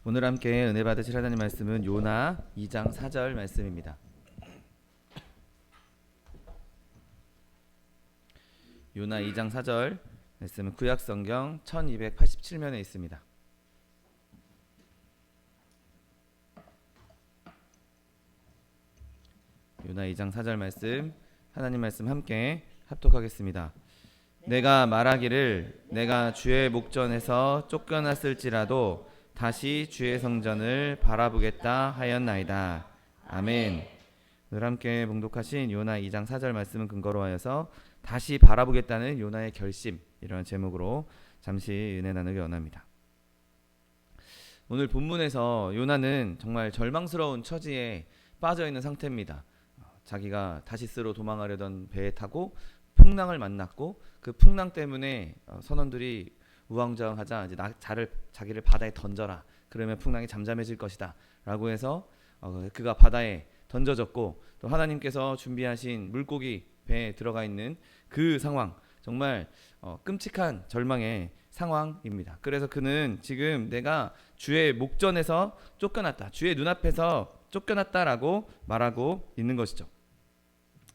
오늘 함께 은혜 받으실 하나님 말씀은 요나 2장 4절 말씀입니다. 요나 2장 4절 말씀은 구약성경 1287면에 있습니다. 요나 2장 4절 말씀, 하나님 말씀 함께 합독하겠습니다. 내가 말하기를 내가 주의 목전에서 쫓겨났을지라도 다시 주의 성전을 바라보겠다 하였나이다. 아멘. 오늘 함께 봉독하신 요나 2장 4절 말씀은 근거로 하여서 다시 바라보겠다는 요나의 결심, 이런 제목으로 잠시 은혜 나누기 원합니다. 오늘 본문에서 요나는 정말 절망스러운 처지에 빠져 있는 상태입니다. 자기가 다시스로 도망하려던 배에 타고 풍랑을 만났고, 그 풍랑 때문에 선원들이 우왕좌왕하자 이제 자기를 바다에 던져라, 그러면 풍랑이 잠잠해질 것이다 라고 해서 그가 바다에 던져졌고, 또 하나님께서 준비하신 물고기 배에 들어가 있는 그 상황, 정말 끔찍한 절망의 상황입니다. 그래서 그는 지금 내가 주의 목전에서 쫓겨났다, 주의 눈앞에서 쫓겨났다라고 말하고 있는 것이죠.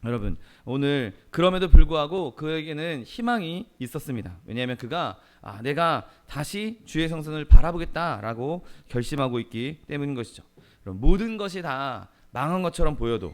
여러분, 오늘 그럼에도 불구하고 그에게는 희망이 있었습니다. 왜냐하면 그가 내가 다시 주의 성전을 바라보겠다라고 결심하고 있기 때문인 것이죠. 모든 것이 다 망한 것처럼 보여도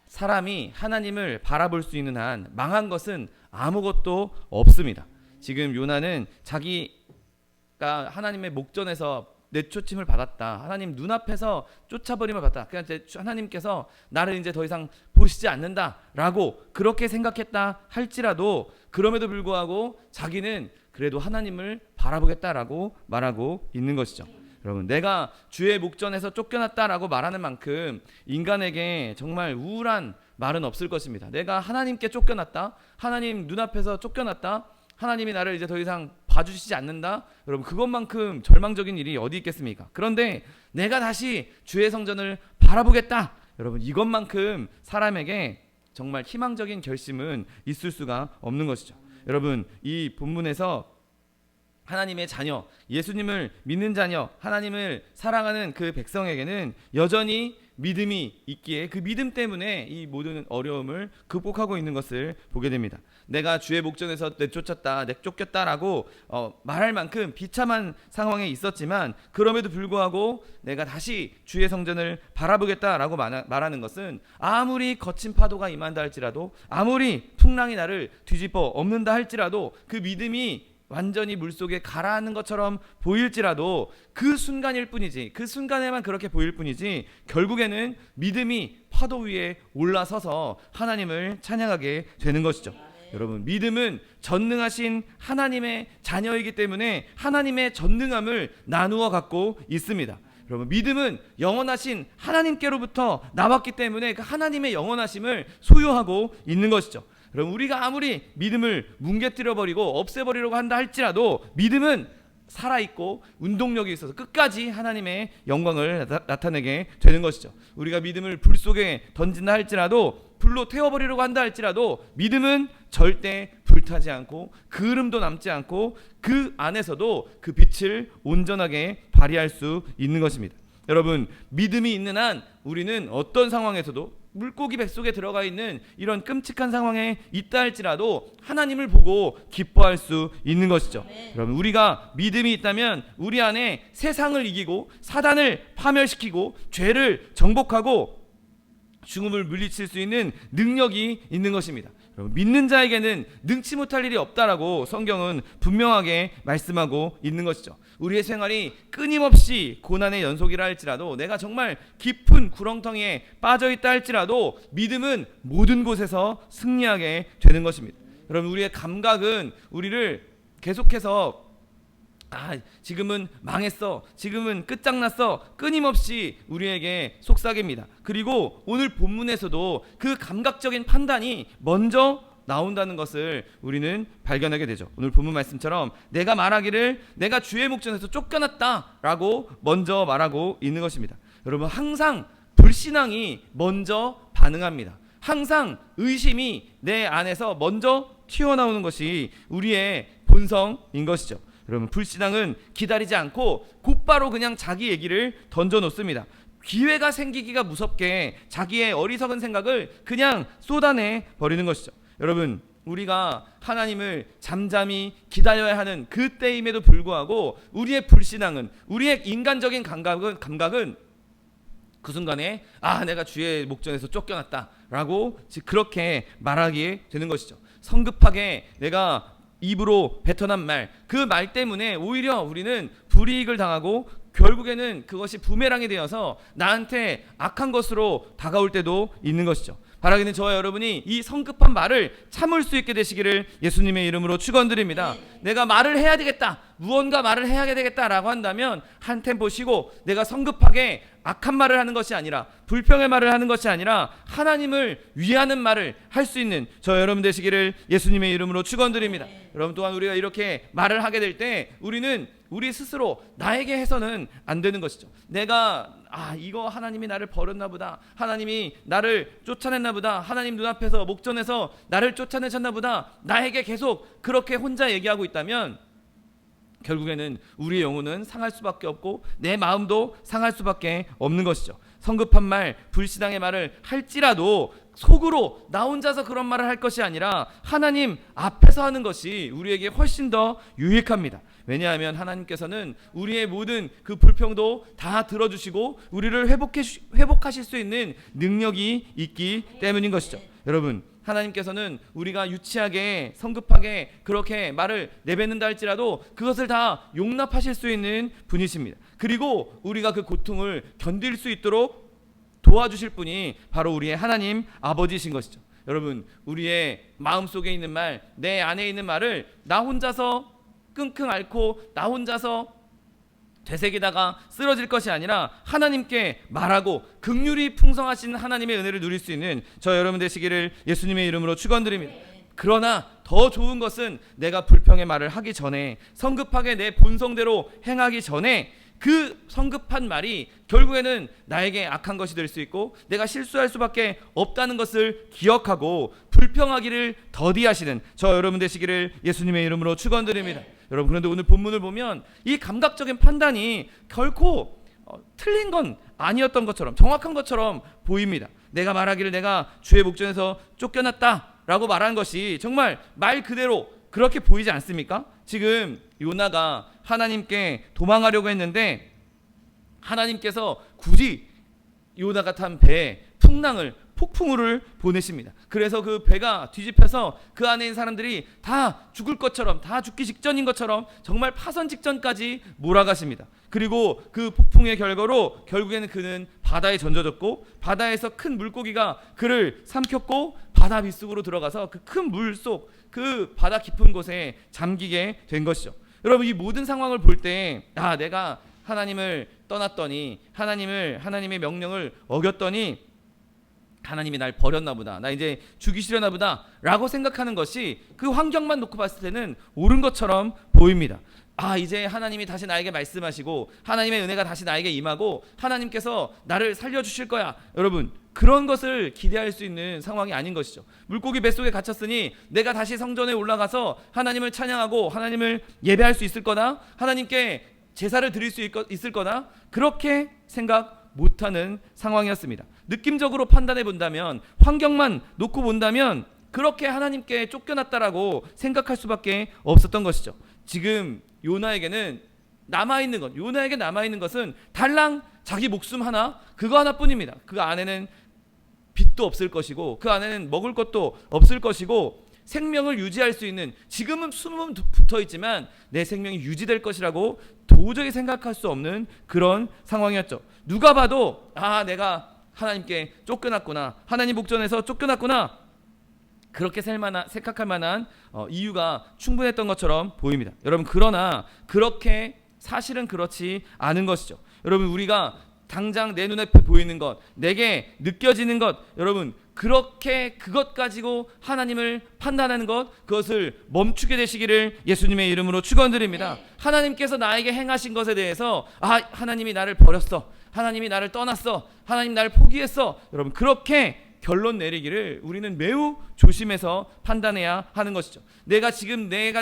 사람이 하나님을 바라볼 수 있는 한 망한 것은 아무것도 없습니다. 지금 요나는 자기가 하나님의 목전에서 내쫓임을 받았다, 하나님 눈앞에서 쫓아버림을 받았다, 그냥 하나님께서 나를 이제 더 이상 보시지 않는다라고 그렇게 생각했다 할지라도, 그럼에도 불구하고 자기는 그래도 하나님을 바라보겠다라고 말하고 있는 것이죠. 여러분, 내가 주의 목전에서 쫓겨났다라고 말하는 만큼 인간에게 정말 우울한 말은 없을 것입니다. 내가 하나님께 쫓겨났다, 하나님 눈앞에서 쫓겨났다, 하나님이 나를 이제 더 이상 봐주시지 않는다, 여러분, 그것만큼 절망적인 일이 어디 있겠습니까? 그런데 내가 다시 주의 성전을 바라보겠다, 여러분, 이것만큼 사람에게 정말 희망적인 결심은 있을 수가 없는 것이죠. 여러분, 이 본문에서 하나님의 자녀, 예수님을 믿는 자녀, 하나님을 사랑하는 그 백성에게는 여전히 믿음이 있기에 그 믿음 때문에 이 모든 어려움을 극복하고 있는 것을 보게 됩니다. 내가 주의 목전에서 내쫓았다, 내쫓겼다라고 말할 만큼 비참한 상황에 있었지만, 그럼에도 불구하고 내가 다시 주의 성전을 바라보겠다라고 말하는 것은 아무리 거친 파도가 임한다 할지라도, 아무리 풍랑이 나를 뒤집어 엎는다 할지라도, 그 믿음이 완전히 물속에 가라앉는 것처럼 보일지라도 그 순간일 뿐이지, 그 순간에만 그렇게 보일 뿐이지, 결국에는 믿음이 파도 위에 올라서서 하나님을 찬양하게 되는 것이죠. 여러분, 믿음은 전능하신 하나님의 자녀이기 때문에 하나님의 전능함을 나누어 갖고 있습니다. 여러분, 믿음은 영원하신 하나님께로부터 나왔기 때문에 그 하나님의 영원하심을 소유하고 있는 것이죠. 여러분, 우리가 아무리 믿음을 뭉개뜨려버리고 없애버리려고 한다 할지라도 믿음은 살아있고 운동력이 있어서 끝까지 하나님의 영광을 나타내게 되는 것이죠. 우리가 믿음을 불 속에 던진다 할지라도, 불로 태워버리려고 한다 할지라도, 믿음은 절대 불타지 않고 그름도 남지 않고 그 안에서도 그 빛을 온전하게 발휘할 수 있는 것입니다. 여러분, 믿음이 있는 한 우리는 어떤 상황에서도, 물고기 뱃속에 들어가 있는 이런 끔찍한 상황에 있다 할지라도 하나님을 보고 기뻐할 수 있는 것이죠. 여러분, 우리가 믿음이 있다면 우리 안에 세상을 이기고 사단을 파멸시키고 죄를 정복하고 죽음을 물리칠 수 있는 능력이 있는 것입니다. 여러분, 믿는 자에게는 능치 못할 일이 없다라고 성경은 분명하게 말씀하고 있는 것이죠. 우리의 생활이 끊임없이 고난의 연속이라 할지라도, 내가 정말 깊은 구렁텅이에 빠져있다 할지라도 믿음은 모든 곳에서 승리하게 되는 것입니다. 여러분, 우리의 감각은 우리를 계속해서 지금은 망했어, 지금은 끝장났어, 끊임없이 우리에게 속삭입니다. 그리고 오늘 본문에서도 그 감각적인 판단이 먼저 나온다는 것을 우리는 발견하게 되죠. 오늘 본문 말씀처럼 내가 말하기를 내가 주의 목전에서 쫓겨났다라고 먼저 말하고 있는 것입니다. 여러분, 항상 불신앙이 먼저 반응합니다. 항상 의심이 내 안에서 먼저 튀어나오는 것이 우리의 본성인 것이죠. 여러분, 불신앙은 기다리지 않고 곧바로 그냥 자기 얘기를 던져놓습니다. 기회가 생기기가 무섭게 자기의 어리석은 생각을 그냥 쏟아내 버리는 것이죠. 여러분, 우리가 하나님을 잠잠히 기다려야 하는 그때임에도 불구하고 우리의 불신앙은, 우리의 인간적인 감각은 그 순간에 내가 주의 목전에서 쫓겨났다 라고 그렇게 말하게 되는 것이죠. 성급하게 내가 입으로 뱉어난 말, 그 말 때문에 오히려 우리는 불이익을 당하고 결국에는 그것이 부메랑이 되어서 나한테 악한 것으로 다가올 때도 있는 것이죠. 바라기는 저와 여러분이 이 성급한 말을 참을 수 있게 되시기를 예수님의 이름으로 축원드립니다. 내가 말을 해야 되겠다, 무언가 말을 해야 되겠다라고 한다면 한 템포 쉬고 내가 성급하게 악한 말을 하는 것이 아니라, 불평의 말을 하는 것이 아니라 하나님을 위하는 말을 할 수 있는 저 여러분 되시기를 예수님의 이름으로 축원드립니다. 여러분, 또한 우리가 이렇게 말을 하게 될 때 우리는 우리 스스로 나에게 해서는 안 되는 것이죠. 내가 이거 하나님이 나를 버렸나 보다, 하나님이 나를 쫓아냈나 보다, 하나님 눈앞에서 목전에서 나를 쫓아내셨나 보다, 나에게 계속 그렇게 혼자 얘기하고 있다면 결국에는 우리의 영혼은 상할 수밖에 없고 내 마음도 상할 수밖에 없는 것이죠. 성급한 말, 불신앙의 말을 할지라도 속으로 나 혼자서 그런 말을 할 것이 아니라 하나님 앞에서 하는 것이 우리에게 훨씬 더 유익합니다. 왜냐하면 하나님께서는 우리의 모든 그 불평도 다 들어주시고 우리를 회복하실 수 있는 능력이 있기 때문인 것이죠. 여러분, 하나님께서는 우리가 유치하게 성급하게 그렇게 말을 내뱉는다 할지라도 그것을 다 용납하실 수 있는 분이십니다. 그리고 우리가 그 고통을 견딜 수 있도록 도와주실 분이 바로 우리의 하나님 아버지이신 것이죠. 여러분, 우리의 마음속에 있는 말, 내 안에 있는 말을 나 혼자서 끙끙 앓고 나 혼자서 되새기다가 쓰러질 것이 아니라 하나님께 말하고 긍휼이 풍성하신 하나님의 은혜를 누릴 수 있는 저 여러분 되시기를 예수님의 이름으로 축원드립니다. 그러나 더 좋은 것은 내가 불평의 말을 하기 전에, 성급하게 내 본성대로 행하기 전에 그 성급한 말이 결국에는 나에게 악한 것이 될 수 있고 내가 실수할 수밖에 없다는 것을 기억하고 불평하기를 더디하시는 저 여러분 되시기를 예수님의 이름으로 축원드립니다. 여러분, 그런데 오늘 본문을 보면 이 감각적인 판단이 결코 틀린 건 아니었던 것처럼, 정확한 것처럼 보입니다. 내가 말하기를 내가 주의 목전에서 쫓겨났다라고 말한 것이 정말 말 그대로 그렇게 보이지 않습니까? 지금 요나가 하나님께 도망하려고 했는데 하나님께서 굳이 요나가 탄 배에 폭풍우를 보내십니다. 그래서 그 배가 뒤집혀서 그 안에 있는 사람들이 다 죽을 것처럼, 다 죽기 직전인 것처럼 정말 파선 직전까지 몰아가십니다. 그리고 그 폭풍의 결과로 결국에는 그는 바다에 던져졌고 바다에서 큰 물고기가 그를 삼켰고 바다 밑속으로 들어가서 그 큰 물속, 그 바다 깊은 곳에 잠기게 된 것이죠. 여러분, 이 모든 상황을 볼 때 내가 하나님을 떠났더니, 하나님의 명령을 어겼더니 하나님이 날 버렸나 보다, 나 이제 죽이시려나 보다 라고 생각하는 것이 그 환경만 놓고 봤을 때는 옳은 것처럼 보입니다. 이제 하나님이 다시 나에게 말씀하시고 하나님의 은혜가 다시 나에게 임하고 하나님께서 나를 살려주실 거야. 여러분, 그런 것을 기대할 수 있는 상황이 아닌 것이죠. 물고기 뱃속에 갇혔으니 내가 다시 성전에 올라가서 하나님을 찬양하고 하나님을 예배할 수 있을 거나 하나님께 제사를 드릴 수 있을 거나 그렇게 생각 못하는 상황이었습니다. 느낌적으로 판단해 본다면, 환경만 놓고 본다면 그렇게 하나님께 쫓겨났다라고 생각할 수밖에 없었던 것이죠. 지금 요나에게 남아있는 것은 달랑 자기 목숨 하나, 그거 하나뿐입니다. 그 안에는 빚도 없을 것이고 그 안에는 먹을 것도 없을 것이고 생명을 유지할 수 있는, 지금은 숨은 붙어있지만 내 생명이 유지될 것이라고 도저히 생각할 수 없는 그런 상황이었죠. 누가 봐도 내가 하나님께 쫓겨났구나, 하나님 목전에서 쫓겨났구나, 그렇게 생각할 만한 이유가 충분했던 것처럼 보입니다. 여러분, 그러나 그렇게 사실은 그렇지 않은 것이죠. 여러분, 우리가 당장 내 눈에 보이는 것, 내게 느껴지는 것, 여러분, 그렇게 그것 가지고 하나님을 판단하는 것, 그것을 멈추게 되시기를 예수님의 이름으로 축원드립니다. 하나님께서 나에게 행하신 것에 대해서 하나님이 나를 버렸어, 하나님이 나를 떠났어, 하나님 나를 포기했어, 여러분, 그렇게 결론 내리기를 우리는 매우 조심해서 판단해야 하는 것이죠. 내가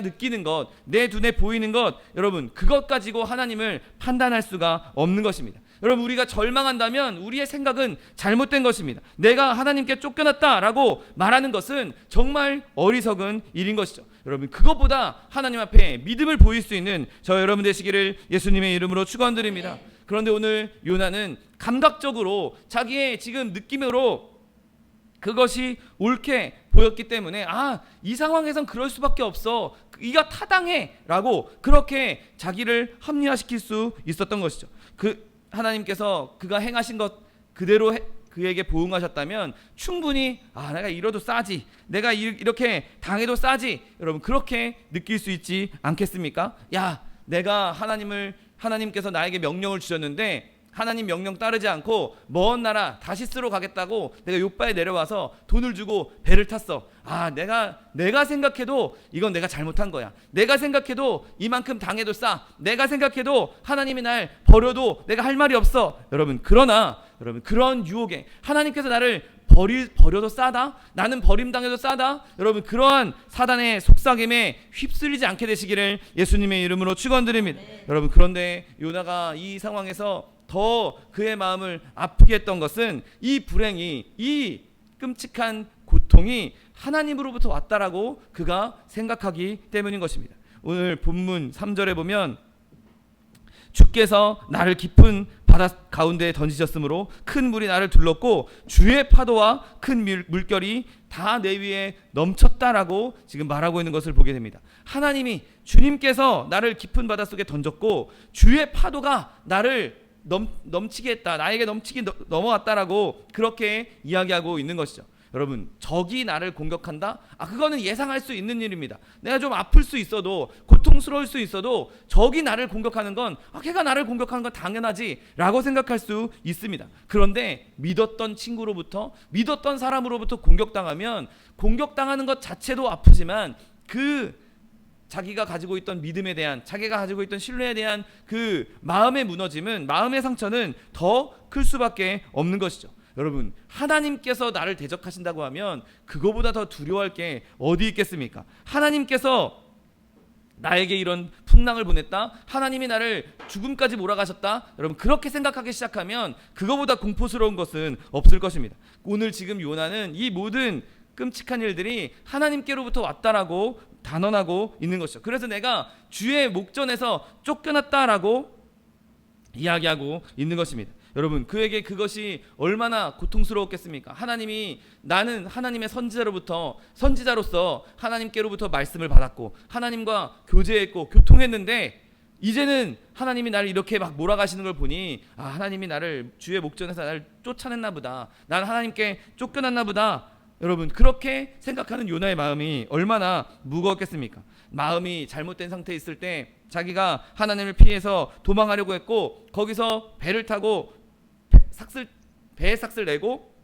느끼는 것, 내 눈에 보이는 것, 여러분 그것 가지고 하나님을 판단할 수가 없는 것입니다. 여러분 우리가 절망한다면 우리의 생각은 잘못된 것입니다. 내가 하나님께 쫓겨났다라고 말하는 것은 정말 어리석은 일인 것이죠. 여러분 그것보다 하나님 앞에 믿음을 보일 수 있는 저 여러분 되시기를 예수님의 이름으로 축원드립니다. 그런데 오늘 요나는 감각적으로 자기의 지금 느낌으로 그것이 옳게 보였기 때문에 이 상황에선 그럴 수밖에 없어, 이가 타당해 라고 그렇게 자기를 합리화시킬 수 있었던 것이죠. 하나님께서 그가 행하신 것 그대로 그에게 보응하셨다면 충분히 내가 이뤄도 싸지, 내가 이렇게 당해도 싸지, 여러분 그렇게 느낄 수 있지 않겠습니까? 내가 하나님께서 나에게 명령을 주셨는데 하나님 명령 따르지 않고 먼 나라 다시스로 가겠다고 내가 요바에 내려와서 돈을 주고 배를 탔어. 내가 생각해도 이건 내가 잘못한 거야. 내가 생각해도 이만큼 당해도 싸. 내가 생각해도 하나님이 날 버려도 내가 할 말이 없어. 그러나 그런 유혹에 하나님께서 나를 버려도 싸다, 나는 버림당해도 싸다, 여러분 그러한 사단의 속삭임에 휩쓸리지 않게 되시기를 예수님의 이름으로 축원드립니다. 여러분 그런데 요나가 이 상황에서 더 그의 마음을 아프게 했던 것은 이 불행이, 이 끔찍한 고통이 하나님으로부터 왔다라고 그가 생각하기 때문인 것입니다. 오늘 본문 3절에 보면 주께서 나를 깊은 바다 가운데에 던지셨으므로 큰 물이 나를 둘렀고 주의 파도와 큰 물결이 다 내 위에 넘쳤다라고 지금 말하고 있는 것을 보게 됩니다. 주님께서 나를 깊은 바다 속에 던졌고 주의 파도가 나를 넘치게 했다, 나에게 넘어왔다라고 그렇게 이야기하고 있는 것이죠. 여러분 적이 나를 공격한다? 그거는 예상할 수 있는 일입니다. 내가 좀 아플 수 있어도, 고통스러울 수 있어도 적이 나를 공격하는 건 걔가 나를 공격하는 건 당연하지 라고 생각할 수 있습니다. 그런데 믿었던 친구로부터, 믿었던 사람으로부터 공격당하면 공격당하는 것 자체도 아프지만 자기가 가지고 있던 믿음에 대한, 자기가 가지고 있던 신뢰에 대한 그 마음의 무너짐은, 마음의 상처는 더 클 수밖에 없는 것이죠. 여러분 하나님께서 나를 대적하신다고 하면 그거보다 더 두려워할 게 어디 있겠습니까? 하나님께서 나에게 이런 풍랑을 보냈다, 하나님이 나를 죽음까지 몰아가셨다, 여러분 그렇게 생각하기 시작하면 그거보다 공포스러운 것은 없을 것입니다. 오늘 지금 요나는 이 모든 끔찍한 일들이 하나님께로부터 왔다라고 단언하고 있는 것이죠. 그래서 내가 주의 목전에서 쫓겨났다라고 이야기하고 있는 것입니다. 여러분 그에게 그것이 얼마나 고통스러웠겠습니까? 나는 하나님의 선지자로서 하나님께로부터 말씀을 받았고 하나님과 교제했고 교통했는데 이제는 하나님이 나를 이렇게 막 몰아가시는 걸 보니 하나님이 주의 목전에서 나를 쫓아냈나 보다, 난 하나님께 쫓겨났나 보다, 여러분 그렇게 생각하는 요나의 마음이 얼마나 무거웠겠습니까? 마음이 잘못된 상태에 있을 때 자기가 하나님을 피해서 도망하려고 했고 거기서 배를 타고 배에 삭슬 내고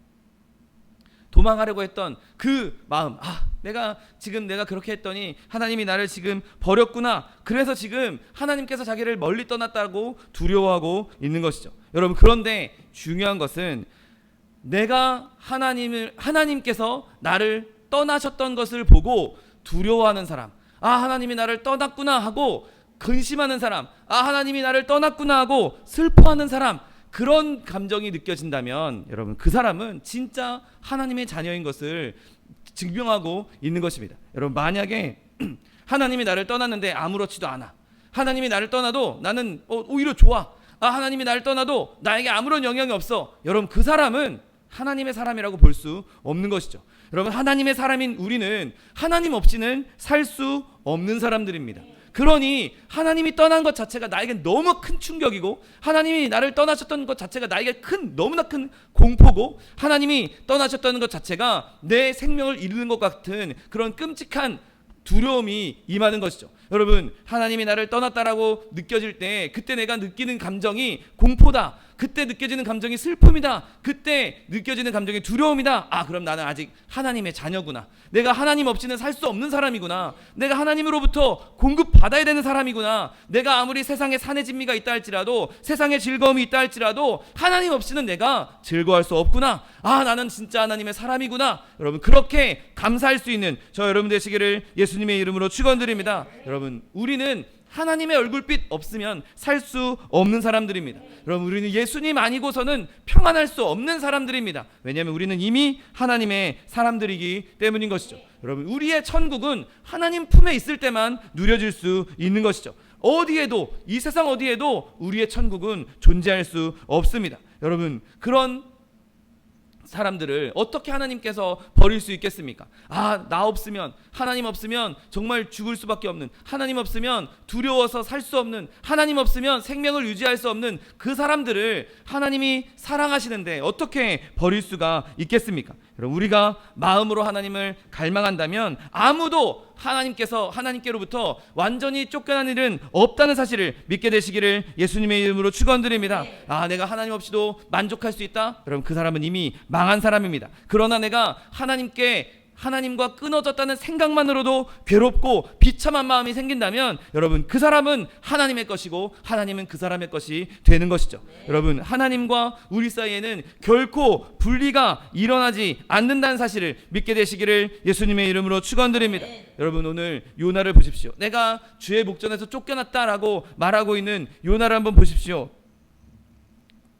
도망하려고 했던 그 마음, 내가 그렇게 했더니 하나님이 나를 지금 버렸구나, 그래서 지금 하나님께서 자기를 멀리 떠났다고 두려워하고 있는 것이죠. 여러분 그런데 중요한 것은 내가 하나님께서 나를 떠나셨던 것을 보고 두려워하는 사람, 하나님이 나를 떠났구나 하고 근심하는 사람, 하나님이 나를 떠났구나 하고 슬퍼하는 사람, 그런 감정이 느껴진다면 여러분 그 사람은 진짜 하나님의 자녀인 것을 증명하고 있는 것입니다. 여러분 만약에 하나님이 나를 떠났는데 아무렇지도 않아, 하나님이 나를 떠나도 나는 오히려 좋아, 하나님이 나를 떠나도 나에게 아무런 영향이 없어, 여러분 그 사람은 하나님의 사람이라고 볼 수 없는 것이죠. 여러분 하나님의 사람인 우리는 하나님 없이는 살 수 없는 사람들입니다. 그러니 하나님이 떠난 것 자체가 나에게 너무 큰 충격이고, 하나님이 나를 떠나셨던 것 자체가 나에게 너무나 큰 공포고, 하나님이 떠나셨다는 것 자체가 내 생명을 잃는 것 같은 그런 끔찍한 두려움이 임하는 것이죠. 여러분, 하나님이 나를 떠났다라고 느껴질 때 그때 내가 느끼는 감정이 공포다, 그때 느껴지는 감정이 슬픔이다, 그때 느껴지는 감정이 두려움이다. 그럼 나는 아직 하나님의 자녀구나, 내가 하나님 없이는 살 수 없는 사람이구나, 내가 하나님으로부터 공급받아야 되는 사람이구나, 내가 아무리 세상에 산의 진미가 있다 할지라도, 세상에 즐거움이 있다 할지라도 하나님 없이는 내가 즐거워할 수 없구나, 나는 진짜 하나님의 사람이구나. 여러분, 그렇게 감사할 수 있는 저 여러분 되시기를 예수님의 이름으로 축원드립니다. 여러분, 우리는 하나님의 얼굴빛 없으면 살 수 없는 사람들입니다. 여러분, 우리는 예수님 아니고서는 평안할 수 없는 사람들입니다. 왜냐하면 우리는 이미 하나님의 사람들이기 때문인 것이죠. 여러분, 우리의 천국은 하나님 품에 있을 때만 누려질 수 있는 것이죠. 어디에도, 이 세상 어디에도 우리의 천국은 존재할 수 없습니다. 여러분, 그런 사람들을 어떻게 하나님께서 버릴 수 있겠습니까? 나 없으면, 하나님 없으면 정말 죽을 수밖에 없는, 하나님 없으면 두려워서 살 수 없는, 하나님 없으면 생명을 유지할 수 없는 그 사람들을 하나님이 사랑하시는데 어떻게 버릴 수가 있겠습니까? 여러분, 우리가 마음으로 하나님을 갈망한다면 아무도 하나님께로부터 완전히 쫓겨난 일은 없다는 사실을 믿게 되시기를 예수님의 이름으로 축원드립니다. 내가 하나님 없이도 만족할 수 있다? 여러분, 그 사람은 이미 망한 사람입니다. 그러나 내가 하나님과 끊어졌다는 생각만으로도 괴롭고 비참한 마음이 생긴다면 여러분, 그 사람은 하나님의 것이고 하나님은 그 사람의 것이 되는 것이죠. 여러분, 하나님과 우리 사이에는 결코 분리가 일어나지 않는다는 사실을 믿게 되시기를 예수님의 이름으로 축원드립니다. 여러분, 오늘 요나를 보십시오. 내가 주의 목전에서 쫓겨났다라고 말하고 있는 요나를 한번 보십시오.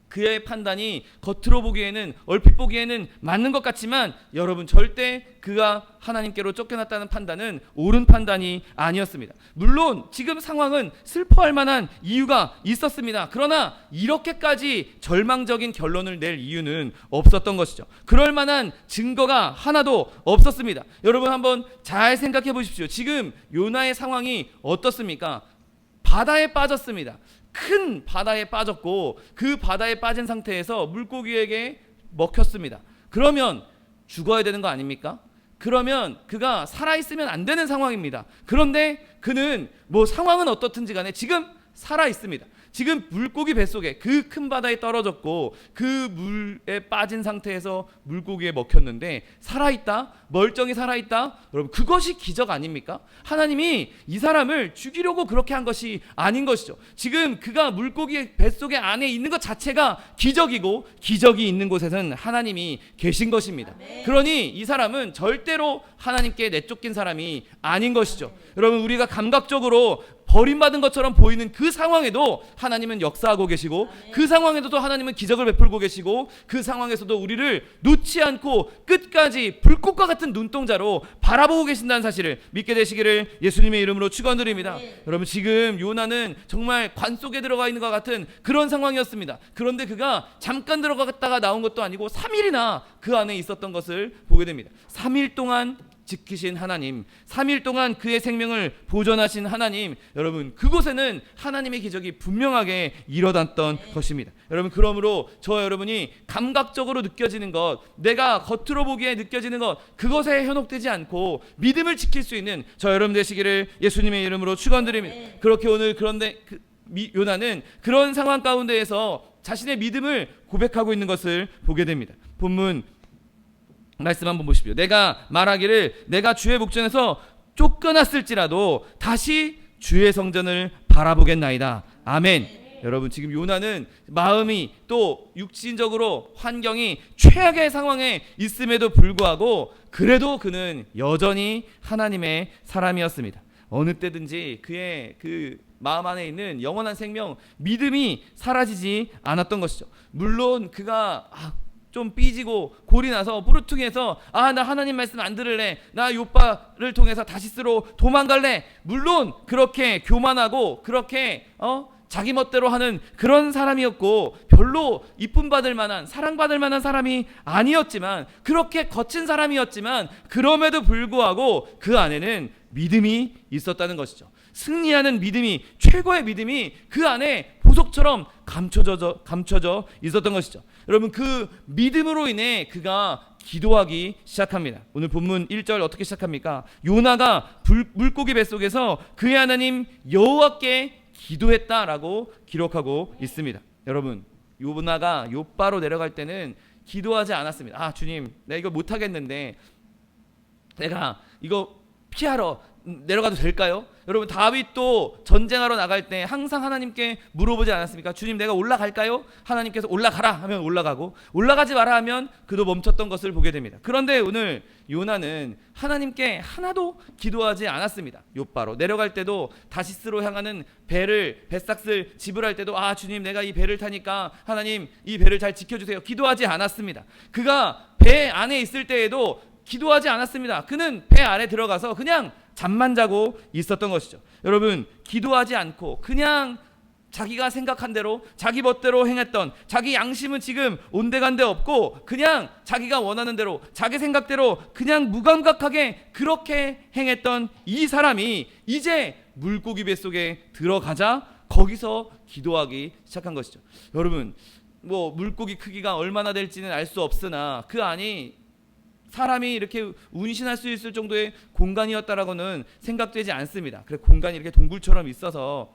그의 판단이 겉으로 보기에는, 얼핏 보기에는 맞는 것 같지만 여러분, 절대 그가 하나님께로 쫓겨났다는 판단은 옳은 판단이 아니었습니다. 물론 지금 상황은 슬퍼할 만한 이유가 있었습니다. 그러나 이렇게까지 절망적인 결론을 낼 이유는 없었던 것이죠. 그럴 만한 증거가 하나도 없었습니다. 여러분, 한번 잘 생각해 보십시오. 지금 요나의 상황이 어떻습니까? 바다에 빠졌습니다. 큰 바다에 빠졌고 그 바다에 빠진 상태에서 물고기에게 먹혔습니다. 그러면 죽어야 되는 거 아닙니까? 그러면 그가 살아있으면 안 되는 상황입니다. 그런데 그는 상황은 어떻든지 간에 지금 살아있습니다. 지금 물고기 뱃속에 그 큰 바다에 떨어졌고 그 물에 빠진 상태에서 물고기에 먹혔는데 살아있다? 멀쩡히 살아있다? 여러분, 그것이 기적 아닙니까? 하나님이 이 사람을 죽이려고 그렇게 한 것이 아닌 것이죠. 지금 그가 물고기 뱃속에 안에 있는 것 자체가 기적이고, 기적이 있는 곳에는 하나님이 계신 것입니다. 그러니 이 사람은 절대로 하나님께 내쫓긴 사람이 아닌 것이죠. 여러분, 우리가 감각적으로 버림받은 것처럼 보이는 그 상황에도 하나님은 역사하고 계시고, 그 상황에서도 하나님은 기적을 베풀고 계시고, 그 상황에서도 우리를 놓지 않고 끝까지 불꽃과 같은 눈동자로 바라보고 계신다는 사실을 믿게 되시기를 예수님의 이름으로 축원드립니다. 여러분, 지금 요나는 정말 관 속에 들어가 있는 것 같은 그런 상황이었습니다. 그런데 그가 잠깐 들어갔다가 나온 것도 아니고 3일이나 그 안에 있었던 것을 보게 됩니다. 3일 동안 지키신 하나님, 3일 동안 그의 생명을 보존하신 하나님, 여러분, 그곳에는 하나님의 기적이 분명하게 일어났던 것입니다. 여러분, 그러므로 저와 여러분이 감각적으로 느껴지는 것, 내가 겉으로 보기에 느껴지는 것, 그것에 현혹되지 않고 믿음을 지킬 수 있는 저 여러분 되시기를 예수님의 이름으로 축원드립니다. 그렇게 오늘 그런데 요나는 그런 상황 가운데에서 자신의 믿음을 고백하고 있는 것을 보게 됩니다. 본문 말씀 한번 보십시오. 내가 말하기를 내가 주의 목전에서 쫓겨났을지라도 다시 주의 성전을 바라보겠나이다. 아멘. 여러분, 지금 요나는 마음이 또 육신적으로 환경이 최악의 상황에 있음에도 불구하고 그래도 그는 여전히 하나님의 사람이었습니다. 어느 때든지 그의 그 마음 안에 있는 영원한 생명, 믿음이 사라지지 않았던 것이죠. 물론 그가 좀 삐지고 골이 나서 부르퉁해서 나 하나님 말씀 안 들을래, 나 요빠를 통해서 다시스로 도망갈래, 물론 그렇게 교만하고 그렇게 자기 멋대로 하는 그런 사람이었고 별로 이쁨 받을 만한, 사랑받을 만한 사람이 아니었지만, 그렇게 거친 사람이었지만 그럼에도 불구하고 그 안에는 믿음이 있었다는 것이죠. 승리하는 믿음이, 최고의 믿음이 그 안에 보석처럼 감춰져 있었던 것이죠. 여러분, 그 믿음으로 인해 그가 기도하기 시작합니다. 오늘 본문 1절 어떻게 시작합니까? 요나가 물고기 뱃속에서 그의 하나님 여호와께 기도했다라고 기록하고 있습니다. 여러분, 요나가 욥바로 내려갈 때는 기도하지 않았습니다. 아, 주님, 내가 이거 못하겠는데 내가 이거 피하러 내려가도 될까요? 여러분, 다윗도 전쟁하러 나갈 때 항상 하나님께 물어보지 않았습니까? 주님, 내가 올라갈까요? 하나님께서 올라가라 하면 올라가고, 올라가지 마라 하면 그도 멈췄던 것을 보게 됩니다. 그런데 오늘 요나는 하나님께 하나도 기도하지 않았습니다. 욥바로 내려갈 때도 다시스로 향하는 뱃삭을 지불할 때도 아, 주님, 내가 이 배를 타니까 하나님 이 배를 잘 지켜주세요. 기도하지 않았습니다. 그가 배 안에 있을 때에도 기도하지 않았습니다. 그는 배 안에 들어가서 그냥 잠만 자고 있었던 것이죠. 여러분, 기도하지 않고 그냥 자기가 생각한 대로 자기 멋대로 행했던, 자기 양심은 지금 온데간데 없고 그냥 자기가 원하는 대로 자기 생각대로 그냥 무감각하게 그렇게 행했던 이 사람이 이제 물고기 뱃속에 들어가자 거기서 기도하기 시작한 것이죠. 여러분, 뭐 물고기 크기가 얼마나 될지는 알 수 없으나 그 안이 사람이 이렇게 운신할 수 있을 정도의 공간이었다라고는 생각되지 않습니다. 그래, 공간이 이렇게 동굴처럼 있어서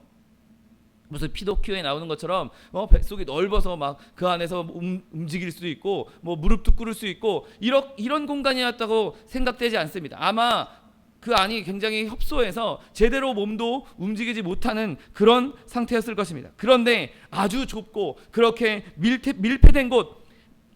무슨 피노키오에 나오는 것처럼 뱃속이 넓어서 막 그 안에서 움직일 수도 있고 뭐 무릎도 꿇을 수 있고 이런 공간이었다고 생각되지 않습니다. 아마 그 안이 굉장히 협소해서 제대로 몸도 움직이지 못하는 그런 상태였을 것입니다. 그런데 아주 좁고 그렇게 밀폐된 곳,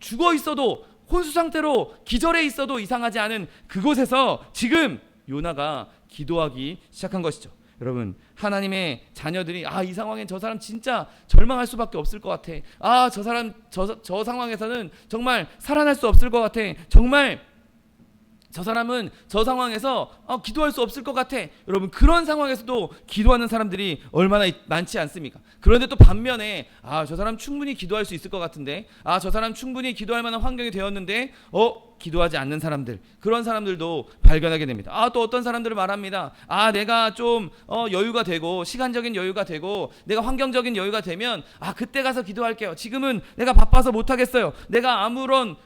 죽어 있어도 혼수 상태로 기절해 있어도 이상하지 않은 그곳에서 지금 요나가 기도하기 시작한 것이죠. 여러분, 하나님의 자녀들이 이 상황엔 저 사람 진짜 절망할 수밖에 없을 것 같아. 저 사람 저 상황에서는 정말 살아날 수 없을 것 같아. 정말 저 사람은 저 상황에서 기도할 수 없을 것 같아. 여러분, 그런 상황에서도 기도하는 사람들이 얼마나 많지 않습니까? 그런데 또 반면에 저 사람 충분히 기도할 수 있을 것 같은데, 저 사람 충분히 기도할 만한 환경이 되었는데 기도하지 않는 사람들, 그런 사람들도 발견하게 됩니다. 또 어떤 사람들을 말합니다. 내가 좀 여유가 되고 시간적인 여유가 되고 내가 환경적인 여유가 되면 그때 가서 기도할게요. 지금은 내가 바빠서 못하겠어요. 내가 아무런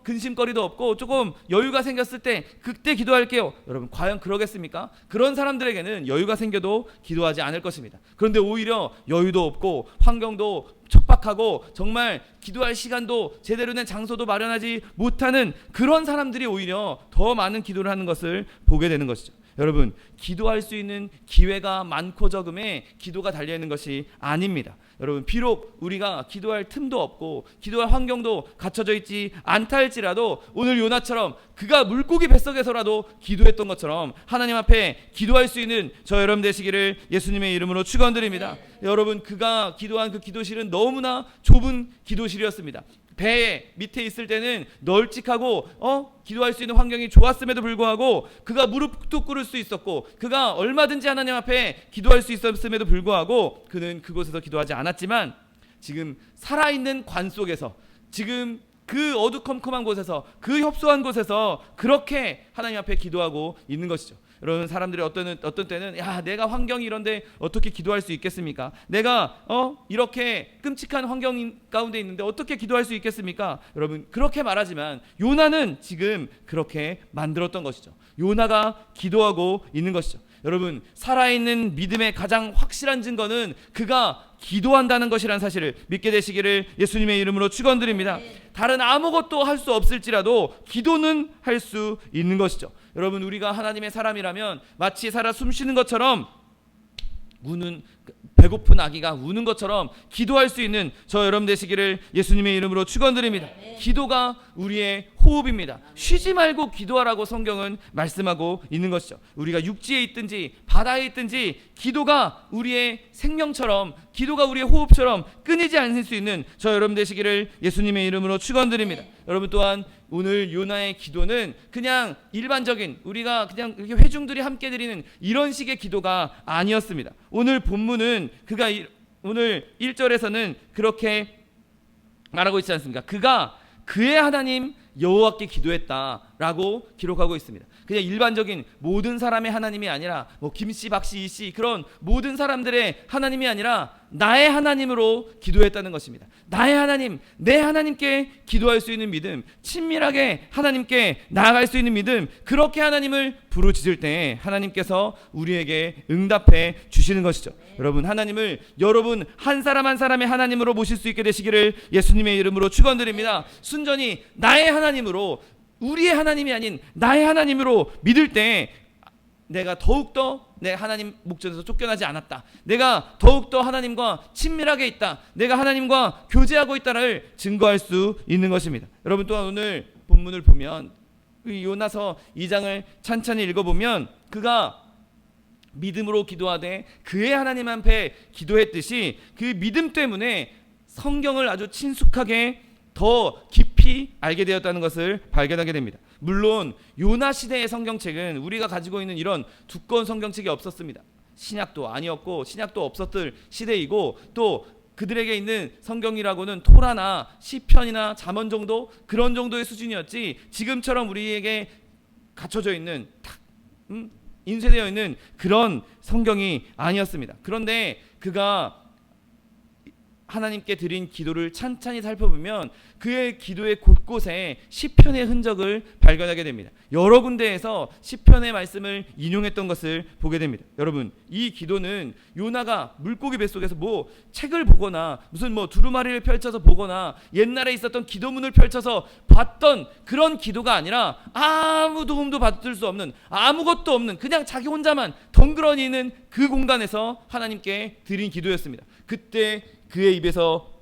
근심거리도 없고 조금 여유가 생겼을 때 그때 기도할게요. 여러분, 과연 그러겠습니까? 그런 사람들에게는 여유가 생겨도 기도하지 않을 것입니다. 그런데 오히려 여유도 없고 환경도 척박하고 정말 기도할 시간도 제대로 된 장소도 마련하지 못하는 그런 사람들이 오히려 더 많은 기도를 하는 것을 보게 되는 것이죠. 여러분, 기도할 수 있는 기회가 많고 적음에 기도가 달려있는 것이 아닙니다. 여러분, 비록 우리가 기도할 틈도 없고 기도할 환경도 갖춰져 있지 않다 할지라도 오늘 요나처럼 그가 물고기 뱃속에서라도 기도했던 것처럼 하나님 앞에 기도할 수 있는 저 여러분 되시기를 예수님의 이름으로 축원드립니다. 여러분, 그가 기도한 그 기도실은 너무나 좁은 기도실이었습니다. 배 밑에 있을 때는 널찍하고 기도할 수 있는 환경이 좋았음에도 불구하고 그가 무릎도 꿇을 수 있었고 그가 얼마든지 하나님 앞에 기도할 수 있었음에도 불구하고 그는 그곳에서 기도하지 않았지만 지금 살아있는 관 속에서, 지금 그 어두컴컴한 곳에서, 그 협소한 곳에서 그렇게 하나님 앞에 기도하고 있는 것이죠. 여러분, 사람들이 어떤 때는 내가 환경이 이런데 어떻게 기도할 수 있겠습니까? 내가 이렇게 끔찍한 환경 가운데 있는데 어떻게 기도할 수 있겠습니까? 여러분, 그렇게 말하지만 요나는 지금 그렇게 만들었던 것이죠. 요나가 기도하고 있는 것이죠. 여러분, 살아있는 믿음의 가장 확실한 증거는 그가 기도한다는 것이라는 사실을 믿게 되시기를 예수님의 이름으로 축원드립니다. 다른 아무것도 할 수 없을지라도 기도는 할 수 있는 것이죠. 여러분, 우리가 하나님의 사람이라면 마치 살아 숨쉬는 것처럼 배고픈 아기가 우는 것처럼 기도할 수 있는 저 여러분 되시기를 예수님의 이름으로 축원드립니다. 기도가 우리의 호흡입니다. 쉬지 말고 기도하라고 성경은 말씀하고 있는 것이죠. 우리가 육지에 있든지 바다에 있든지 기도가 우리의 생명처럼, 기도가 우리의 호흡처럼 끊이지 않을 수 있는 저 여러분 되시기를 예수님의 이름으로 축원드립니다. 여러분, 또한 오늘 요나의 기도는 그냥 일반적인 우리가 그냥 이렇게 회중들이 함께 드리는 이런 식의 기도가 아니었습니다. 오늘 본문은 그가 오늘 1절에서는 그렇게 말하고 있지 않습니까? 그가 그의 하나님 여호와께 기도했다. 라고 기록하고 있습니다. 그냥 일반적인 모든 사람의 하나님이 아니라 뭐 김씨, 박씨, 이씨 그런 모든 사람들의 하나님이 아니라 나의 하나님으로 기도했다는 것입니다. 나의 하나님, 내 하나님께 기도할 수 있는 믿음, 친밀하게 하나님께 나아갈 수 있는 믿음, 그렇게 하나님을 부르짖을 때 하나님께서 우리에게 응답해 주시는 것이죠. 여러분, 하나님을 여러분 한 사람 한 사람의 하나님으로 모실 수 있게 되시기를 예수님의 이름으로 축원드립니다. 순전히 나의 하나님으로, 우리의 하나님이 아닌 나의 하나님으로 믿을 때 내가 더욱더 내 하나님 목전에서 쫓겨나지 않았다, 내가 더욱더 하나님과 친밀하게 있다, 내가 하나님과 교제하고 있다를 증거할 수 있는 것입니다. 여러분, 또한 오늘 본문을 보면 요나서 2장을 찬찬히 읽어보면 그가 믿음으로 기도하되 그의 하나님 앞에 기도했듯이 그 믿음 때문에 성경을 아주 친숙하게 더 깊이 알게 되었다는 것을 발견하게 됩니다. 물론 요나 시대의 성경책은 우리가 가지고 있는 이런 두꺼운 성경책이 없었습니다. 신약도 아니었고 신약도 없었을 시대이고, 또 그들에게 있는 성경이라고는 토라나 시편이나 잠언 정도, 그런 정도의 수준이었지 지금처럼 우리에게 갖춰져 있는 인쇄되어 있는 그런 성경이 아니었습니다. 그런데 그가 하나님께 드린 기도를 찬찬히 살펴보면 그의 기도의 곳곳에 시편의 흔적을 발견하게 됩니다. 여러 군데에서 시편의 말씀을 인용했던 것을 보게 됩니다. 여러분, 이 기도는 요나가 물고기 뱃속에서 뭐 책을 보거나 무슨 뭐 두루마리를 펼쳐서 보거나 옛날에 있었던 기도문을 펼쳐서 봤던 그런 기도가 아니라 아무 도움도 받을 수 없는, 아무것도 없는 그냥 자기 혼자만 덩그러니 있는 그 공간에서 하나님께 드린 기도였습니다. 그때 그의 입에서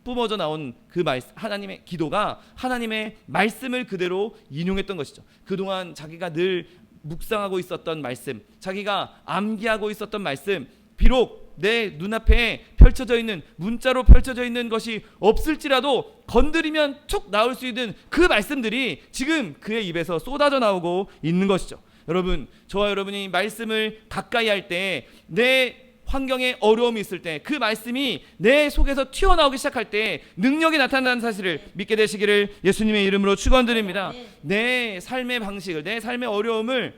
뿜어져 나온 그 하나님의 기도가 하나님의 말씀을 그대로 인용했던 것이죠. 그동안 자기가 늘 묵상하고 있었던 말씀, 자기가 암기하고 있었던 말씀, 비록 내 눈앞에 펼쳐져 있는, 문자로 펼쳐져 있는 것이 없을지라도 건드리면 툭 나올 수 있는 그 말씀들이 지금 그의 입에서 쏟아져 나오고 있는 것이죠. 여러분, 저와 여러분이 말씀을 가까이 할 때, 내 환경에 어려움이 있을 때 그 말씀이 내 속에서 튀어나오기 시작할 때 능력이 나타나는 사실을 믿게 되시기를 예수님의 이름으로 축원드립니다. 내 삶의 방식을, 내 삶의 어려움을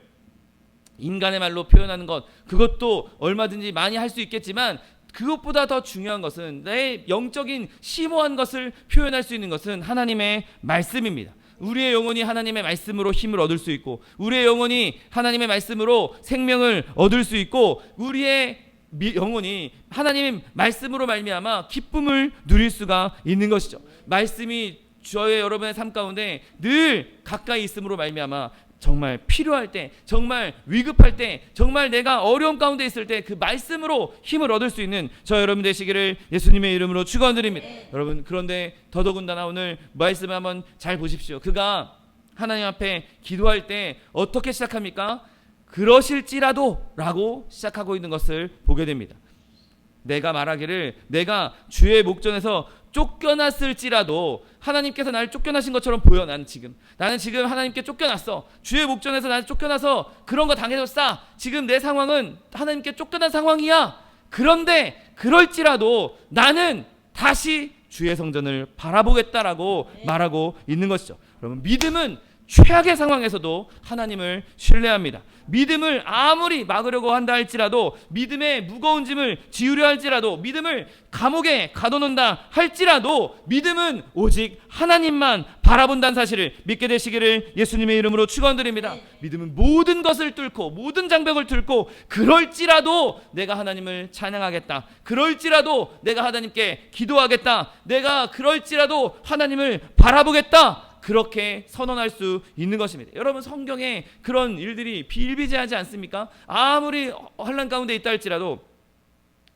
인간의 말로 표현하는 것, 그것도 얼마든지 많이 할 수 있겠지만 그것보다 더 중요한 것은 내 영적인 심오한 것을 표현할 수 있는 것은 하나님의 말씀입니다. 우리의 영혼이 하나님의 말씀으로 힘을 얻을 수 있고, 우리의 영혼이 하나님의 말씀으로 생명을 얻을 수 있고, 우리의 영혼이 하나님의 말씀으로 말미암아 기쁨을 누릴 수가 있는 것이죠. 말씀이 저의 여러분의 삶 가운데 늘 가까이 있음으로 말미암아 정말 필요할 때, 정말 위급할 때, 정말 내가 어려움 가운데 있을 때 그 말씀으로 힘을 얻을 수 있는 저 여러분 되시기를 예수님의 이름으로 축원드립니다. 여러분, 그런데 더더군다나 오늘 말씀 한번 잘 보십시오. 그가 하나님 앞에 기도할 때 어떻게 시작합니까? 그러실지라도 라고 시작하고 있는 것을 보게 됩니다. 내가 말하기를 내가 주의 목전에서 쫓겨났을지라도, 하나님께서 나를 쫓겨나신 것처럼 보여. 나는 지금 하나님께 쫓겨났어. 주의 목전에서 나를 쫓겨나서 그런 거 당해줬어. 지금 내 상황은 하나님께 쫓겨난 상황이야. 그런데 그럴지라도 나는 다시 주의 성전을 바라보겠다라고 말하고 있는 것이죠. 여러분, 믿음은 최악의 상황에서도 하나님을 신뢰합니다. 믿음을 아무리 막으려고 한다 할지라도, 믿음의 무거운 짐을 지우려 할지라도, 믿음을 감옥에 가둬놓는다 할지라도 믿음은 오직 하나님만 바라본다는 사실을 믿게 되시기를 예수님의 이름으로 축원드립니다. 믿음은 모든 것을 뚫고 모든 장벽을 뚫고, 그럴지라도 내가 하나님을 찬양하겠다, 그럴지라도 내가 하나님께 기도하겠다, 내가 그럴지라도 하나님을 바라보겠다, 그렇게 선언할 수 있는 것입니다. 여러분, 성경에 그런 일들이 비일비재하지 않습니까? 아무리 환난 가운데 있다 할지라도,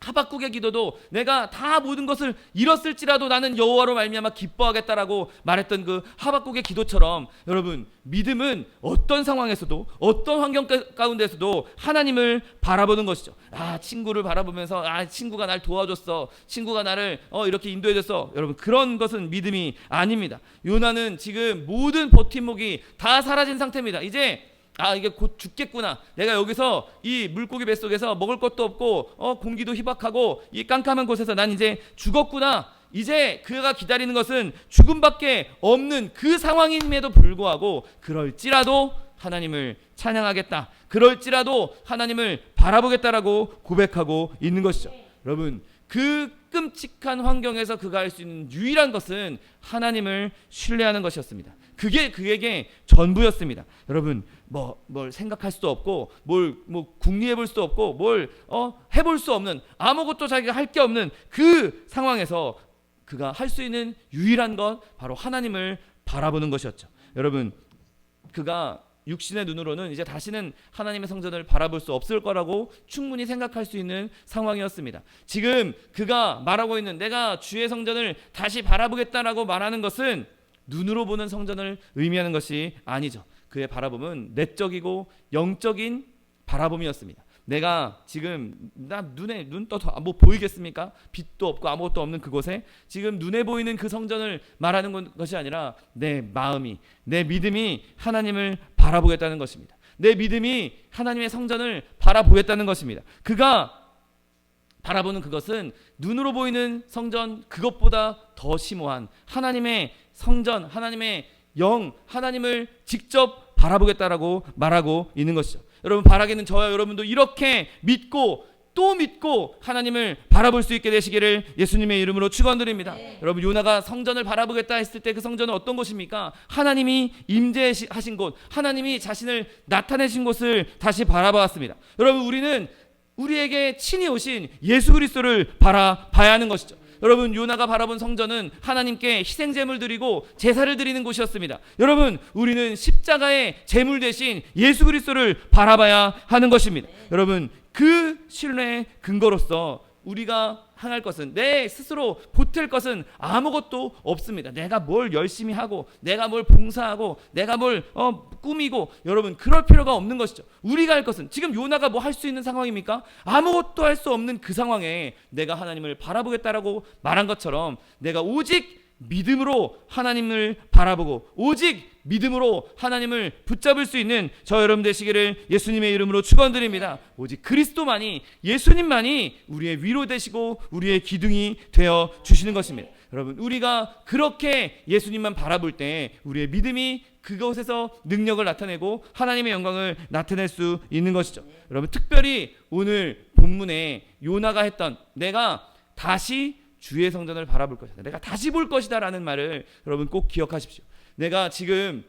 하박국의 기도도 내가 다 모든 것을 잃었을지라도 나는 여호와로 말미암아 기뻐하겠다라고 말했던 그 하박국의 기도처럼, 여러분, 믿음은 어떤 상황에서도 어떤 환경 가운데서도 하나님을 바라보는 것이죠. 친구를 바라보면서 친구가 날 도와줬어, 친구가 나를 이렇게 인도해줬어. 여러분, 그런 것은 믿음이 아닙니다. 요나는 지금 모든 버팀목이 다 사라진 상태입니다. 이제 이게 곧 죽겠구나, 내가 여기서 이 물고기 뱃속에서 먹을 것도 없고 공기도 희박하고 이 깜깜한 곳에서 난 이제 죽었구나, 이제 그가 기다리는 것은 죽음밖에 없는 그 상황임에도 불구하고 그럴지라도 하나님을 찬양하겠다, 그럴지라도 하나님을 바라보겠다라고 고백하고 있는 것이죠. 여러분, 그 끔찍한 환경에서 그가 할 수 있는 유일한 것은 하나님을 신뢰하는 것이었습니다. 그게 그에게 전부였습니다. 여러분, 뭘 생각할 수도 없고 뭘 궁리해 볼 수도 없고 뭘 해볼 수 없는, 아무것도 자기가 할 게 없는 그 상황에서 그가 할 수 있는 유일한 것, 바로 하나님을 바라보는 것이었죠. 여러분, 그가 육신의 눈으로는 이제 다시는 하나님의 성전을 바라볼 수 없을 거라고 충분히 생각할 수 있는 상황이었습니다. 지금 그가 말하고 있는 내가 주의 성전을 다시 바라보겠다라고 말하는 것은 눈으로 보는 성전을 의미하는 것이 아니죠. 그의 바라봄은 내적이고 영적인 바라봄이었습니다. 내가 지금 눈 떠도 뭐 보이겠습니까? 빛도 없고 아무것도 없는 그곳에 지금 눈에 보이는 그 성전을 말하는 것이 아니라 내 마음이, 내 믿음이 하나님을 바라보겠다는 것입니다. 내 믿음이 하나님의 성전을 바라보겠다는 것입니다. 그가 바라보는 그것은 눈으로 보이는 성전 그것보다 더 심오한 하나님의 성전, 하나님의 영, 하나님을 직접 바라보겠다라고 말하고 있는 것이죠. 여러분, 바라기는 저와 여러분도 이렇게 믿고 또 믿고 하나님을 바라볼 수 있게 되시기를 예수님의 이름으로 축원드립니다. 여러분, 요나가 성전을 바라보겠다 했을 때 그 성전은 어떤 곳입니까? 하나님이 임재하신 곳, 하나님이 자신을 나타내신 곳을 다시 바라봤습니다. 여러분, 우리는 우리에게 친히 오신 예수 그리스도를 바라봐야 하는 것이죠. 여러분, 요나가 바라본 성전은 하나님께 희생제물 드리고 제사를 드리는 곳이었습니다. 여러분, 우리는 십자가의 제물 대신 예수 그리스도를 바라봐야 하는 것입니다. 여러분, 그 신뢰의 근거로서 우리가 행할 것은, 내 스스로 보탤 것은 아무것도 없습니다. 내가 뭘 열심히 하고 내가 뭘 봉사하고 내가 뭘 꾸미고, 여러분, 그럴 필요가 없는 것이죠. 우리가 할 것은, 지금 요나가 뭐 할 수 있는 상황입니까? 아무것도 할 수 없는 그 상황에 내가 하나님을 바라보겠다라고 말한 것처럼 내가 오직 믿음으로 하나님을 바라보고 오직 믿음으로 하나님을 붙잡을 수 있는 저 여러분 되시기를 예수님의 이름으로 축원드립니다. 오직 그리스도만이, 예수님만이 우리의 위로 되시고 우리의 기둥이 되어 주시는 것입니다. 여러분, 우리가 그렇게 예수님만 바라볼 때 우리의 믿음이 그것에서 능력을 나타내고 하나님의 영광을 나타낼 수 있는 것이죠. 여러분, 특별히 오늘 본문에 요나가 했던 내가 다시 주의 성전을 바라볼 것이다, 내가 다시 볼 것이다 라는 말을 여러분 꼭 기억하십시오. 내가 지금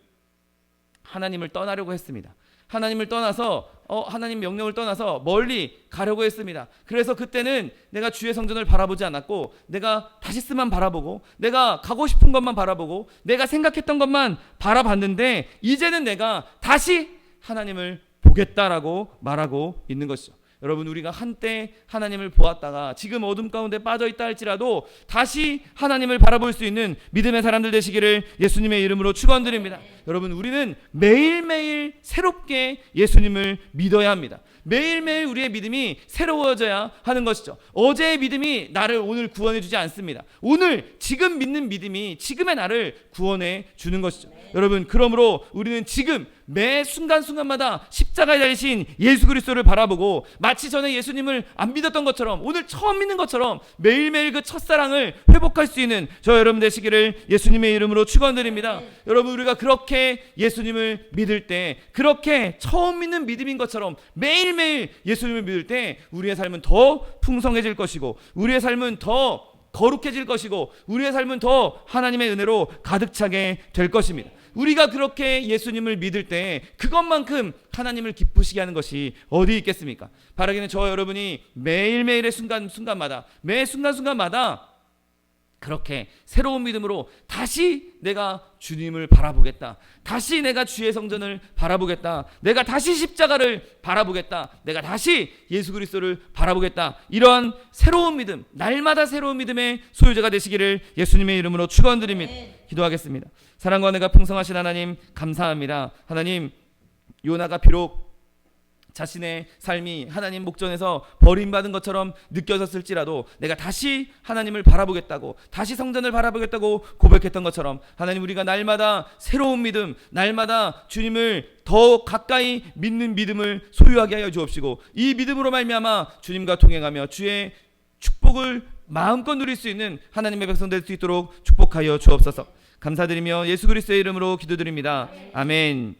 하나님을 떠나려고 했습니다. 하나님을 떠나서 하나님 명령을 떠나서 멀리 가려고 했습니다. 그래서 그때는 내가 주의 성전을 바라보지 않았고 내가 다시스만 바라보고 내가 가고 싶은 것만 바라보고 내가 생각했던 것만 바라봤는데 이제는 내가 다시 하나님을 보겠다라고 말하고 있는 것이죠. 여러분, 우리가 한때 하나님을 보았다가 지금 어둠 가운데 빠져 있다 할지라도 다시 하나님을 바라볼 수 있는 믿음의 사람들 되시기를 예수님의 이름으로 축원드립니다. 여러분, 우리는 매일매일 새롭게 예수님을 믿어야 합니다. 매일매일 우리의 믿음이 새로워져야 하는 것이죠. 어제의 믿음이 나를 오늘 구원해 주지 않습니다. 오늘 지금 믿는 믿음이 지금의 나를 구원해 주는 것이죠. 여러분, 그러므로 우리는 지금 매 순간순간마다 십자가에 달리신 예수 그리스도를 바라보고 마치 전에 예수님을 안 믿었던 것처럼 오늘 처음 믿는 것처럼 매일매일 그 첫사랑을 회복할 수 있는 저 여러분 되시기를 예수님의 이름으로 축원드립니다. 여러분, 우리가 그렇게 예수님을 믿을 때, 그렇게 처음 믿는 믿음인 것처럼 매일매일 예수님을 믿을 때 우리의 삶은 더 풍성해질 것이고 우리의 삶은 더 거룩해질 것이고 우리의 삶은 더 하나님의 은혜로 가득 차게 될 것입니다. 우리가 그렇게 예수님을 믿을 때 그것만큼 하나님을 기쁘시게 하는 것이 어디 있겠습니까? 바라기는 저와 여러분이 매일매일의 순간순간마다, 매 순간순간마다 그렇게 새로운 믿음으로 다시 내가 주님을 바라보겠다, 다시 내가 주의 성전을 바라보겠다, 내가 다시 십자가를 바라보겠다, 내가 다시 예수 그리스도를 바라보겠다, 이러한 새로운 믿음, 날마다 새로운 믿음의 소유자가 되시기를 예수님의 이름으로 축원드립니다. 기도하겠습니다. 사랑과 은혜가 풍성하신 하나님, 감사합니다. 하나님, 요나가 비록 자신의 삶이 하나님 목전에서 버림받은 것처럼 느껴졌을지라도 내가 다시 하나님을 바라보겠다고, 다시 성전을 바라보겠다고 고백했던 것처럼 하나님, 우리가 날마다 새로운 믿음, 날마다 주님을 더 가까이 믿는 믿음을 소유하게 하여 주옵시고 이 믿음으로 말미암아 주님과 동행하며 주의 축복을 마음껏 누릴 수 있는 하나님의 백성 될 수 있도록 축복하여 주옵소서. 감사드리며 예수 그리스도의 이름으로 기도드립니다. 아멘.